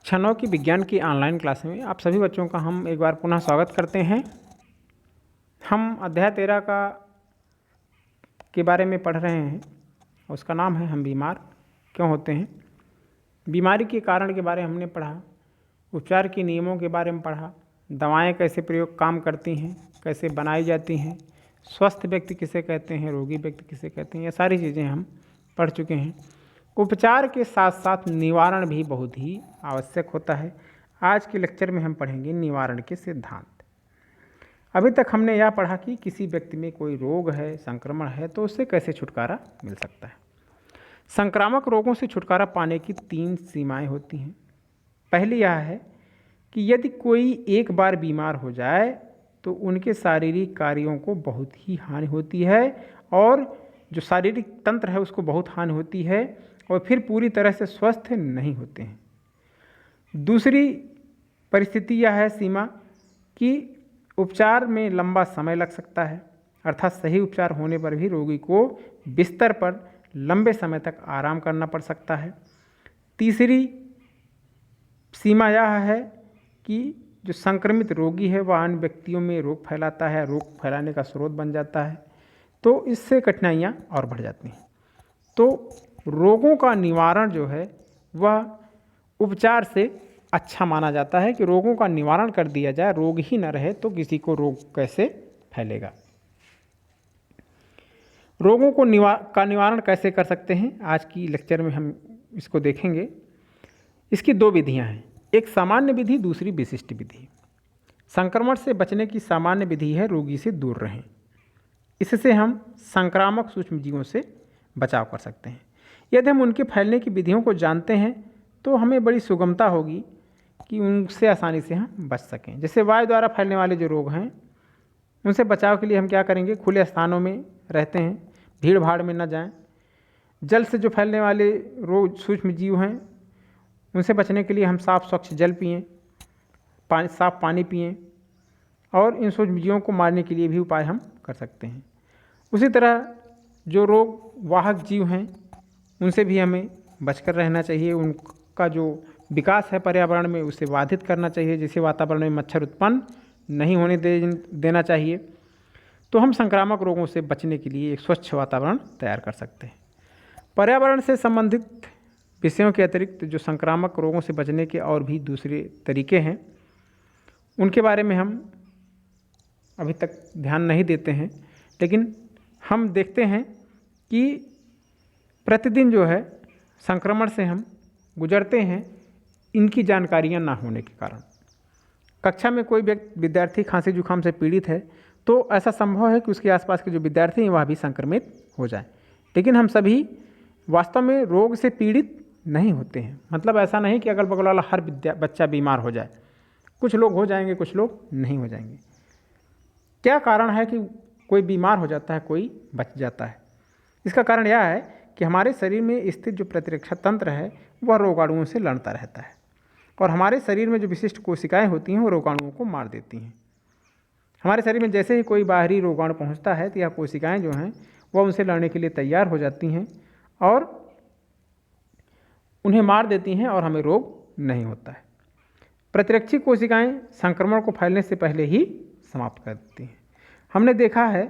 क्षणों की विज्ञान की ऑनलाइन क्लास में आप सभी बच्चों का हम एक बार पुनः स्वागत करते हैं। हम अध्याय 13 का के बारे में पढ़ रहे हैं। उसका नाम है हम बीमार क्यों होते हैं। बीमारी के कारण के बारे में हमने पढ़ा, उपचार के नियमों के बारे में पढ़ा, दवाएं कैसे प्रयोग काम करती हैं, कैसे बनाई जाती हैं, स्वस्थ व्यक्ति किसे कहते हैं, रोगी व्यक्ति किसे कहते हैं, ये सारी चीज़ें हम पढ़ चुके हैं। उपचार के साथ साथ निवारण भी बहुत ही आवश्यक होता है। आज के लेक्चर में हम पढ़ेंगे निवारण के सिद्धांत। अभी तक हमने यह पढ़ा कि किसी व्यक्ति में कोई रोग है, संक्रमण है, तो उससे कैसे छुटकारा मिल सकता है। संक्रामक रोगों से छुटकारा पाने की 3 सीमाएं होती हैं। पहली यह है कि यदि कोई एक बार बीमार हो जाए तो उनके शारीरिक कार्यों को बहुत ही हानि होती है और जो शारीरिक तंत्र है उसको बहुत हानि होती है और फिर पूरी तरह से स्वस्थ नहीं होते हैं। दूसरी परिस्थिति यह है सीमा कि उपचार में लंबा समय लग सकता है, अर्थात सही उपचार होने पर भी रोगी को बिस्तर पर लंबे समय तक आराम करना पड़ सकता है। तीसरी सीमा यह है कि जो संक्रमित रोगी है वह अन्य व्यक्तियों में रोग फैलाता है, रोग फैलाने का स्रोत बन जाता है, तो इससे कठिनाइयाँ और बढ़ जाती हैं। तो रोगों का निवारण जो है वह उपचार से अच्छा माना जाता है कि रोगों का निवारण कर दिया जाए। रोग ही न रहे तो किसी को रोग कैसे फैलेगा। रोगों को निवारण कैसे कर सकते हैं, आज की लेक्चर में हम इसको देखेंगे। इसकी 2 विधियां हैं, एक सामान्य विधि, दूसरी विशिष्ट विधि। संक्रमण से बचने की सामान्य विधि है रोगी से दूर रहें। इससे हम संक्रामक सूक्ष्मजीवों से बचाव कर सकते हैं। यदि हम उनके फैलने की विधियों को जानते हैं तो हमें बड़ी सुगमता होगी कि उनसे आसानी से हम बच सकें। जैसे वायु द्वारा फैलने वाले जो रोग हैं उनसे बचाव के लिए हम क्या करेंगे, खुले स्थानों में रहते हैं, भीड़ भाड़ में न जाएं। जल से जो फैलने वाले रोग सूक्ष्म जीव हैं उनसे बचने के लिए हम साफ स्वच्छ जल पिएं, साफ पानी पिएं और इन सूक्ष्म जीवों को मारने के लिए भी उपाय हम कर सकते हैं। उसी तरह जो रोग वाहक जीव हैं उनसे भी हमें बचकर रहना चाहिए। उनका जो विकास है पर्यावरण में उसे बाधित करना चाहिए, जिससे वातावरण में मच्छर उत्पन्न नहीं होने देना चाहिए। तो हम संक्रामक रोगों से बचने के लिए एक स्वच्छ वातावरण तैयार कर सकते हैं। पर्यावरण से संबंधित विषयों के अतिरिक्त जो संक्रामक रोगों से बचने के और भी दूसरे तरीके हैं उनके बारे में हम अभी तक ध्यान नहीं देते हैं, लेकिन हम देखते हैं कि प्रतिदिन जो है संक्रमण से हम गुजरते हैं इनकी जानकारियां ना होने के कारण। कक्षा में कोई विद्यार्थी खांसी जुकाम से पीड़ित है तो ऐसा संभव है कि उसके आसपास के जो विद्यार्थी हैं वह भी संक्रमित हो जाए, लेकिन हम सभी वास्तव में रोग से पीड़ित नहीं होते हैं। मतलब ऐसा नहीं कि अगल बगल वाला हर बच्चा बीमार हो जाए, कुछ लोग हो जाएंगे, कुछ लोग नहीं हो जाएंगे। क्या कारण है कि कोई बीमार हो जाता है, कोई बच जाता है? इसका कारण यह है कि हमारे शरीर में स्थित जो प्रतिरक्षा तंत्र है वह रोगाणुओं से लड़ता रहता है और हमारे शरीर में जो विशिष्ट कोशिकाएं होती हैं वो रोगाणुओं को मार देती हैं। हमारे शरीर में जैसे ही कोई बाहरी रोगाणु पहुंचता है तो यह कोशिकाएं जो हैं वह उनसे लड़ने के लिए तैयार हो जाती हैं और उन्हें मार देती हैं और हमें रोग नहीं होता है। प्रतिरक्षी कोशिकाएं संक्रमण को फैलने से पहले ही समाप्त कर देती हैं। हमने देखा है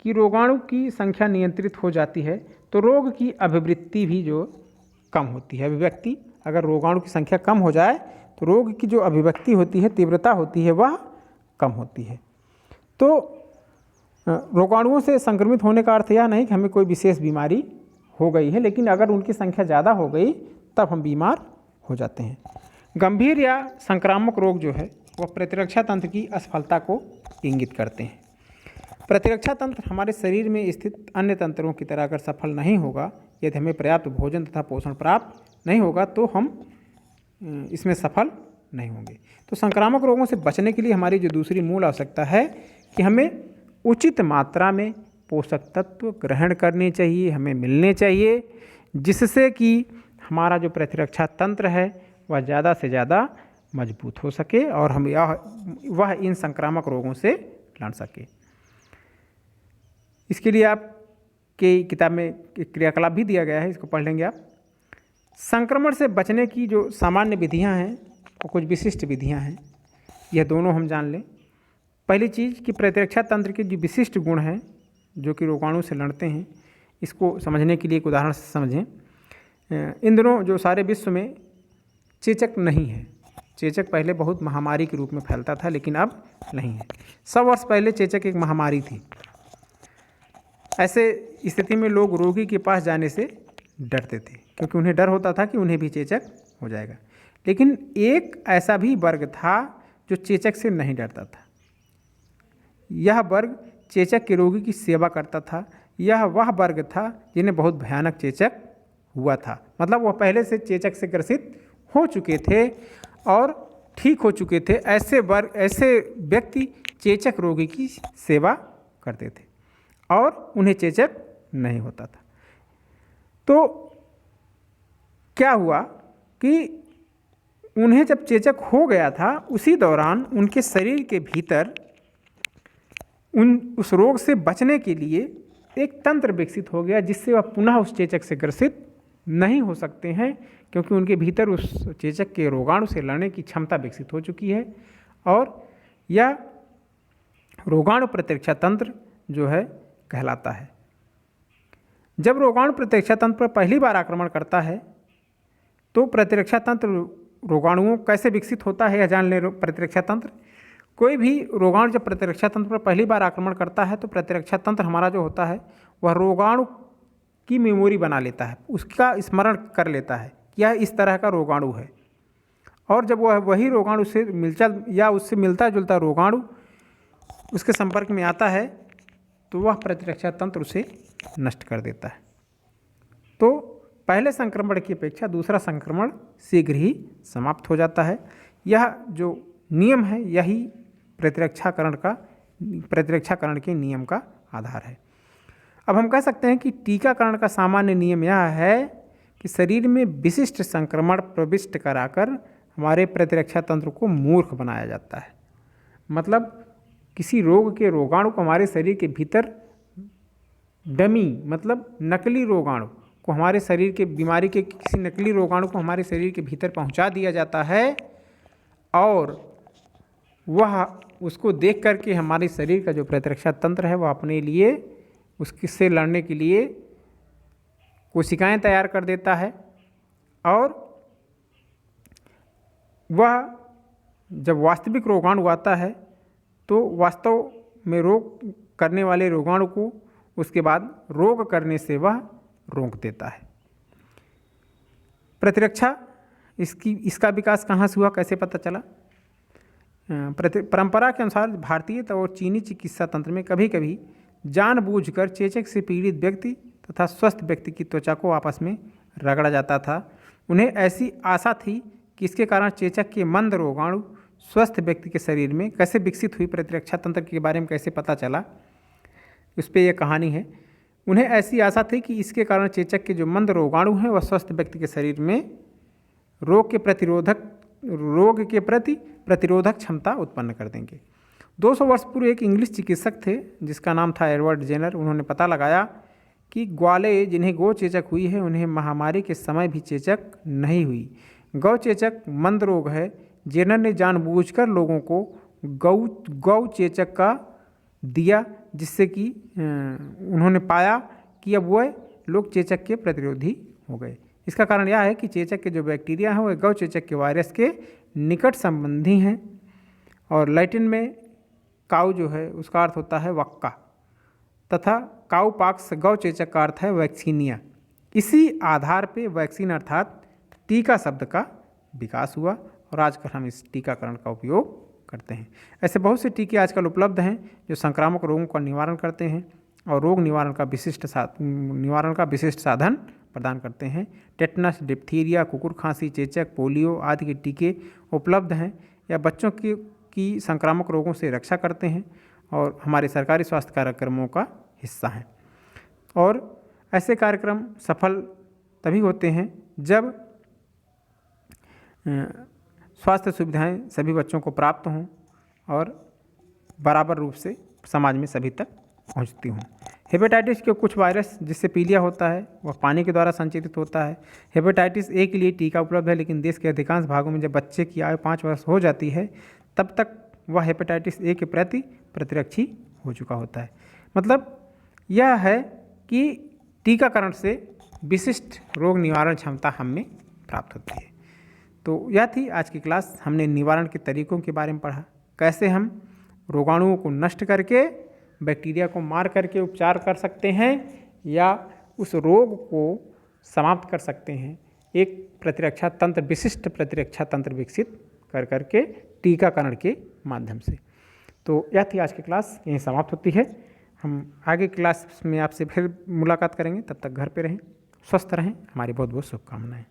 कि रोगाणु की संख्या नियंत्रित हो जाती है तो रोग की अभिवृत्ति भी जो कम होती है, अभिव्यक्ति, अगर रोगाणु की संख्या कम हो जाए तो रोग की जो अभिव्यक्ति होती है, तीव्रता होती है, वह कम होती है। तो रोगाणुओं से संक्रमित होने का अर्थ यह नहीं कि हमें कोई विशेष बीमारी हो गई है, लेकिन अगर उनकी संख्या ज़्यादा हो गई तब हम बीमार हो जाते हैं। गंभीर या संक्रामक रोग जो है वह प्रतिरक्षा तंत्र की असफलता को इंगित करते हैं। प्रतिरक्षा तंत्र हमारे शरीर में स्थित अन्य तंत्रों की तरह अगर सफल नहीं होगा, यदि हमें पर्याप्त भोजन तथा पोषण प्राप्त नहीं होगा तो हम इसमें सफल नहीं होंगे। तो संक्रामक रोगों से बचने के लिए हमारी जो दूसरी मूल आवश्यकता है कि हमें उचित मात्रा में पोषक तत्व ग्रहण करने चाहिए, हमें मिलने चाहिए, जिससे कि हमारा जो प्रतिरक्षा तंत्र है वह ज़्यादा से ज़्यादा मजबूत हो सके और हम वह इन संक्रामक रोगों से लड़ सके। इसके लिए आपके किताब में एक क्रियाकलाप भी दिया गया है, इसको पढ़ लेंगे आप। संक्रमण से बचने की जो सामान्य विधियां हैं और कुछ विशिष्ट विधियां हैं, यह दोनों हम जान लें। पहली चीज़ कि प्रतिरक्षा तंत्र के जो विशिष्ट गुण हैं जो कि रोगाणु से लड़ते हैं, इसको समझने के लिए एक उदाहरण से समझें। इन दिनों जो सारे विश्व में चेचक नहीं है। चेचक पहले बहुत महामारी के रूप में फैलता था, लेकिन अब नहीं है। 100 वर्ष पहले चेचक एक महामारी थी। ऐसे स्थिति में लोग रोगी के पास जाने से डरते थे, क्योंकि उन्हें डर होता था कि उन्हें भी चेचक हो जाएगा। लेकिन एक ऐसा भी वर्ग था जो चेचक से नहीं डरता था। यह वर्ग चेचक के रोगी की सेवा करता था। यह वह वर्ग था जिन्हें बहुत भयानक चेचक हुआ था, मतलब वह पहले से चेचक से ग्रसित हो चुके थे और ठीक हो चुके थे। ऐसे व्यक्ति चेचक रोगी की सेवा करते थे और उन्हें चेचक नहीं होता था। तो क्या हुआ कि उन्हें जब चेचक हो गया था, उसी दौरान उनके शरीर के भीतर उस रोग से बचने के लिए एक तंत्र विकसित हो गया, जिससे वह पुनः उस चेचक से ग्रसित नहीं हो सकते हैं, क्योंकि उनके भीतर उस चेचक के रोगाणु से लड़ने की क्षमता विकसित हो चुकी है। और यह रोगाणु प्रतिरक्षा तंत्र जो है कहलाता है। जब रोगाणु प्रतिरक्षा तंत्र पर पहली बार आक्रमण करता है तो प्रतिरक्षा तंत्र रोगाणुओं कैसे विकसित होता है यह जान लें। प्रतिरक्षा तंत्र, कोई भी रोगाणु जब प्रतिरक्षा तंत्र पर पहली बार आक्रमण करता है तो प्रतिरक्षा तंत्र हमारा जो होता है वह रोगाणु की मेमोरी बना लेता है, उसका स्मरण कर लेता है कि यह इस तरह का रोगाणु है। और जब वह वही रोगाणु से उससे मिलता जुलता रोगाणु उसके संपर्क में आता है तो वह प्रतिरक्षा तंत्र उसे नष्ट कर देता है। तो पहले संक्रमण की अपेक्षा दूसरा संक्रमण शीघ्र ही समाप्त हो जाता है। यह जो नियम है यही प्रतिरक्षाकरण के नियम का आधार है। अब हम कह सकते हैं कि टीकाकरण का सामान्य नियम यह है कि शरीर में विशिष्ट संक्रमण प्रविष्ट कराकर हमारे प्रतिरक्षा तंत्र को मूर्ख बनाया जाता है। मतलब किसी रोग के रोगाणु को हमारे शरीर के भीतर डमी, मतलब नकली रोगाणु को हमारे शरीर के बीमारी के किसी नकली रोगाणु को हमारे शरीर के भीतर पहुंचा दिया जाता है और वह उसको देख करके हमारे शरीर का जो प्रतिरक्षा तंत्र है वह अपने लिए उससे लड़ने के लिए कोशिकाएं तैयार कर देता है। और वह जब वास्तविक रोगाणु आता है तो वास्तव में रोग करने वाले रोगाणु को उसके बाद रोग करने से वह रोक देता है। प्रतिरक्षा इसका विकास कहाँ से हुआ, कैसे पता चला? परंपरा के अनुसार भारतीय और चीनी चिकित्सा तंत्र में कभी कभी जानबूझकर चेचक से पीड़ित व्यक्ति तथा स्वस्थ व्यक्ति की त्वचा को आपस में रगड़ा जाता था। उन्हें ऐसी आशा थी कि इसके कारण चेचक के मंद रोगाणु स्वस्थ व्यक्ति के शरीर में कैसे विकसित हुई, प्रतिरक्षा तंत्र के बारे में कैसे पता चला, उस पर यह कहानी है। उन्हें ऐसी आशा थी कि इसके कारण चेचक के जो मंद रोगाणु हैं वह स्वस्थ व्यक्ति के शरीर में रोग के प्रति प्रतिरोधक क्षमता उत्पन्न कर देंगे। 200 वर्ष पूर्व एक इंग्लिश चिकित्सक थे जिसका नाम था एडवर्ड जेनर। उन्होंने पता लगाया कि ग्वाले जिन्हें गौ चेचक हुई है उन्हें महामारी के समय भी चेचक नहीं हुई। गौ चेचक मंद रोग है। जेनर ने जानबूझकर लोगों को गौ चेचक का दिया, जिससे कि उन्होंने पाया कि अब वह लोग चेचक के प्रतिरोधी हो गए। इसका कारण यह है कि चेचक के जो बैक्टीरिया हैं वह गौ चेचक के वायरस के निकट संबंधी हैं। और लैटिन में काउ जो है उसका अर्थ होता है वक्का तथा काउ पाक्स गौ चेचक का अर्थ है वैक्सीनिया। इसी आधार पे वैक्सीन अर्थात टीका शब्द का विकास हुआ और आजकल हम इस टीकाकरण का उपयोग करते हैं। ऐसे बहुत से टीके आजकल उपलब्ध हैं जो संक्रामक रोगों का निवारण करते हैं और रोग निवारण का विशिष्ट साधन प्रदान करते हैं। टेटनस, डिप्थीरिया, कुकुर खांसी, चेचक, पोलियो आदि के टीके उपलब्ध हैं या बच्चों की संक्रामक रोगों से रक्षा करते हैं और हमारे सरकारी स्वास्थ्य कार्यक्रमों का हिस्सा हैं। और ऐसे कार्यक्रम सफल तभी होते हैं जब स्वास्थ्य सुविधाएं सभी बच्चों को प्राप्त हों और बराबर रूप से समाज में सभी तक पहुंचती हों। हेपेटाइटिस के कुछ वायरस जिससे पीलिया होता है वह पानी के द्वारा संचरित होता है। हेपेटाइटिस ए के लिए टीका उपलब्ध है, लेकिन देश के अधिकांश भागों में जब बच्चे की आयु 5 वर्ष हो जाती है तब तक वह हेपेटाइटिस ए के प्रति प्रतिरक्षी हो चुका होता है। मतलब यह है कि टीकाकरण से विशिष्ट रोग निवारण क्षमता हम में प्राप्त होती है। तो यह थी आज की क्लास। हमने निवारण के तरीकों के बारे में पढ़ा, कैसे हम रोगाणुओं को नष्ट करके बैक्टीरिया को मार करके उपचार कर सकते हैं या उस रोग को समाप्त कर सकते हैं, एक प्रतिरक्षा तंत्र, विशिष्ट प्रतिरक्षा तंत्र विकसित कर करके टीकाकरण के माध्यम से। तो यह थी आज की क्लास, यहीं समाप्त होती है। हम आगे क्लास में आपसे फिर मुलाकात करेंगे, तब तक घर पे रहें, स्वस्थ रहें। हमारी बहुत बहुत शुभकामनाएं।